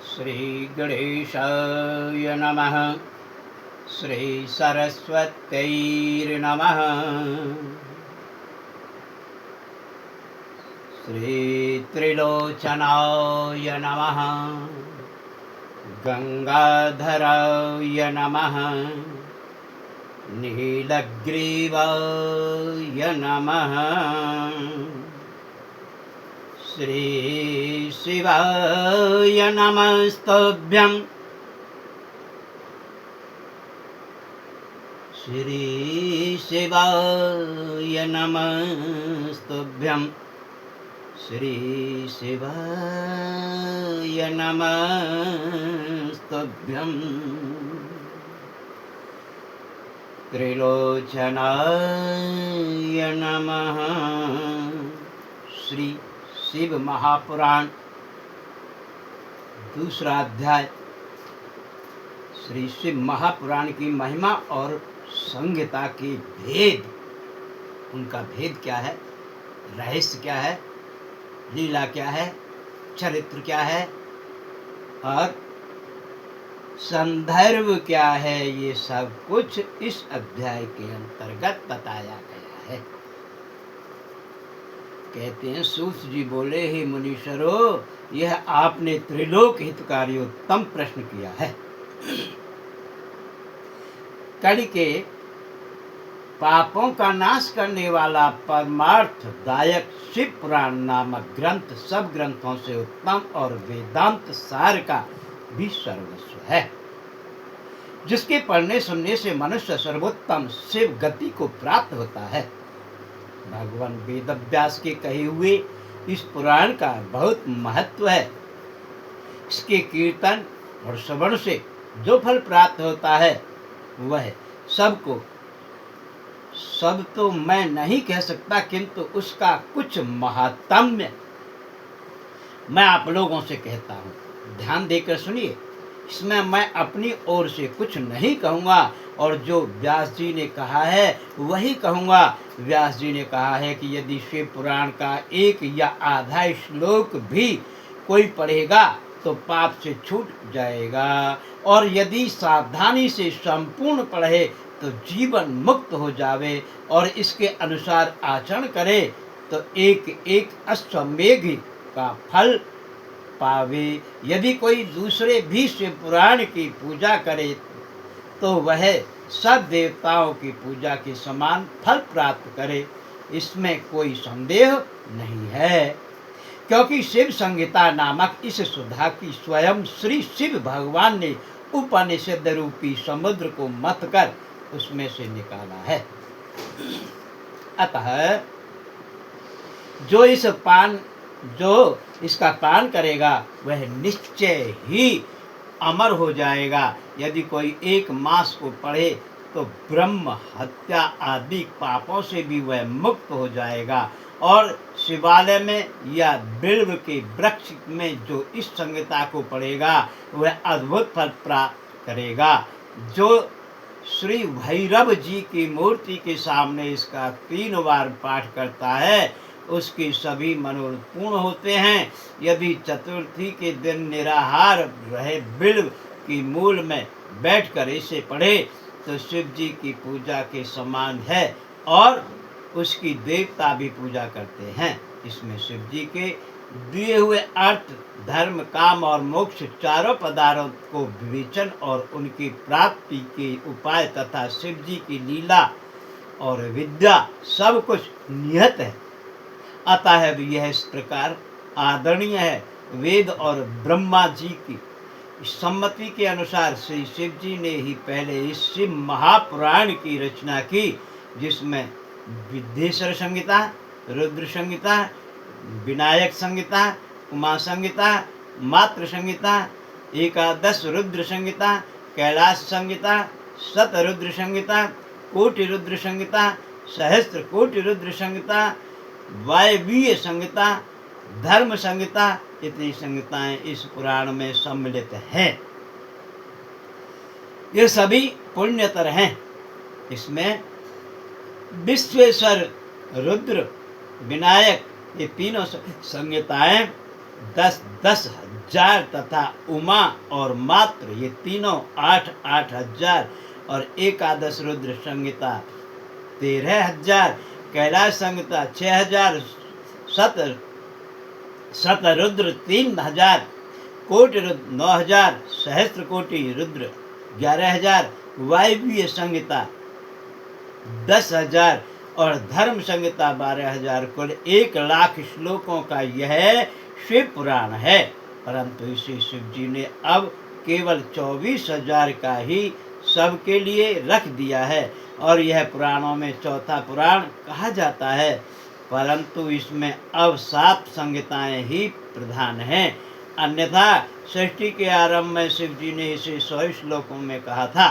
श्रीगणेशाय नमः। श्रीसरस्वत्यै नमः। श्रीत्रिलोचनाय नमः। गंगाधराय नमः। नीलग्रीवाय नमः। श्री शिवाय नमस्तुभ्यं। श्री शिवाय नमस्तुभ्यं। श्री शिवाय नमस्तुभ्यं। त्रिलोचनाय नमः। श्री शिव महापुराण दूसरा अध्याय। श्री शिव महापुराण की महिमा और संहिता के भेद, उनका भेद क्या है, रहस्य क्या है, लीला क्या है, चरित्र क्या है और संदर्भ क्या है, ये सब कुछ इस अध्याय के अंतर्गत बताया गया है। कहते हैं सूत जी बोले, हे मुनीश्वरों, यह आपने त्रिलोक हितकारी उत्तम प्रश्न किया है। कलि के पापों का नाश करने वाला परमार्थ दायक शिव पुराण नामक ग्रंथ सब ग्रंथों से उत्तम और वेदांत सार का भी सर्वस्व है, जिसके पढ़ने सुनने से मनुष्य सर्वोत्तम शिव गति को प्राप्त होता है। भगवान वेदव्यास के कहे हुए इस पुराण का बहुत महत्व है। इसके कीर्तन और श्रवण से जो फल प्राप्त होता है वह सबको, सब तो मैं नहीं कह सकता, किंतु उसका कुछ महात्म्य मैं आप लोगों से कहता हूँ। ध्यान देकर सुनिए। इसमें मैं अपनी ओर से कुछ नहीं कहूँगा और जो व्यास जी ने कहा है वही कहूँगा। व्यास जी ने कहा है कि यदि शिव पुराण का एक या आधा श्लोक भी कोई पढ़ेगा तो पाप से छूट जाएगा, और यदि सावधानी से संपूर्ण पढ़े तो जीवन मुक्त हो जावे, और इसके अनुसार आचरण करे तो एक एक अश्वमेघ का फल पावे। यदि कोई दूसरे भी शिव पुराण की पूजा करे तो वह सब देवताओं की पूजा के समान फल प्राप्त करे, इसमें कोई संदेह नहीं है। क्योंकि शिव संहिता नामक इस सुधा की स्वयं श्री शिव भगवान ने उपनिषद रूपी समुद्र को मथ कर उसमें से निकाला है। अतः जो इसका पान करेगा वह निश्चय ही अमर हो जाएगा। यदि कोई एक मास को पढ़े तो ब्रह्म हत्या आदि पापों से भी वह मुक्त हो जाएगा, और शिवालय में या बिल्व के वृक्ष में जो इस संहिता को पढ़ेगा वह अद्भुत फल प्राप्त करेगा। जो श्री भैरव जी की मूर्ति के सामने इसका 3 बार पाठ करता है उसके सभी मनोरथ पूर्ण होते हैं। यदि चतुर्थी के दिन निराहार रहे बिल्व की मूल में बैठकर इसे पढ़े तो शिव जी की पूजा के समान है, और उसकी देवता भी पूजा करते हैं। इसमें शिव जी के दिए हुए अर्थ, धर्म, काम और मोक्ष चारों पदार्थों को विवेचन और उनकी प्राप्ति के उपाय तथा शिव जी की लीला और विद्या सब कुछ निहित है। अतः यह इस प्रकार आदरणीय है। वेद और ब्रह्मा जी की सम्मति के अनुसार श्री शिव जी ने ही पहले इस शिव महापुराण की रचना की, जिसमें विद्येश्वर संहिता, रुद्र संहिता, विनायक संहिता, उमा संहिता, मातृ संहिता, एकादश रुद्र संहिता, कैलाश संहिता, शत रुद्र संहिता, कोटि रुद्र संहिता, सहस्त्र कोटि रुद्र संहिता, वायवीय संहिता, धर्म संहिता, इतनी संहिताएं इस पुराण में सम्मिलित हैं। ये सभी पुण्यतर हैं। इसमें विश्वेश्वर, रुद्र, विनायक, ये तीनों संहिताएं 10-10 जार तथा उमा और मात्र, ये तीनों 8-8 हजार, और एकादश रुद्र संहिता 13,000, कैलाश संहिता 6,000, शतरुद्र 3,000, कोटि रुद्र 9,000, सहस्त्र कोटि रुद्र 11,000, वायव्य संहिता 10,000 और धर्म संहिता 12,000, कुल 1,00,000 श्लोकों का यह शिव पुराण है। परंतु इसे शिव जी ने अब केवल 24,000 का ही सबके लिए रख दिया है, और यह पुराणों में चौथा पुराण कहा जाता है। परंतु इसमें अब 7 संहिताएं ही प्रधान हैं। अन्यथा सृष्टि के आरंभ में शिव जी ने इसे 100 श्लोकों में कहा था।